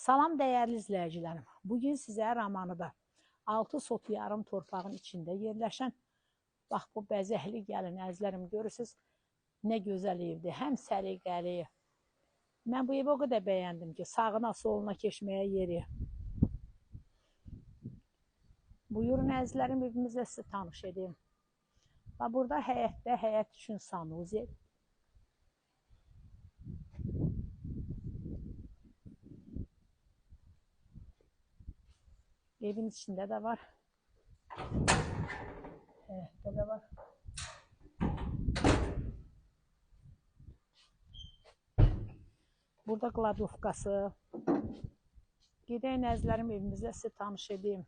Salam dəyərli izləyicilərim. Bugün sizə Ramanıda 6 sot yarım torpağın içində yerləşən bax bu bəzəkli gəlin əzlərim görürsünüz nə gözəl evdir. Həm səliqəli. Mən bu evi o qədər bəyəndim ki, sağına soluna keçməyə yeri. Buyurun əzlərim, evimizlə sizi tanış edeyim. Burada həyətdə həyət üçün sanuzi. Evin içində də var. Həyətdə də var. Burada kladovkası. Gedək əzlərim evimizlə sizi tanış edeyim.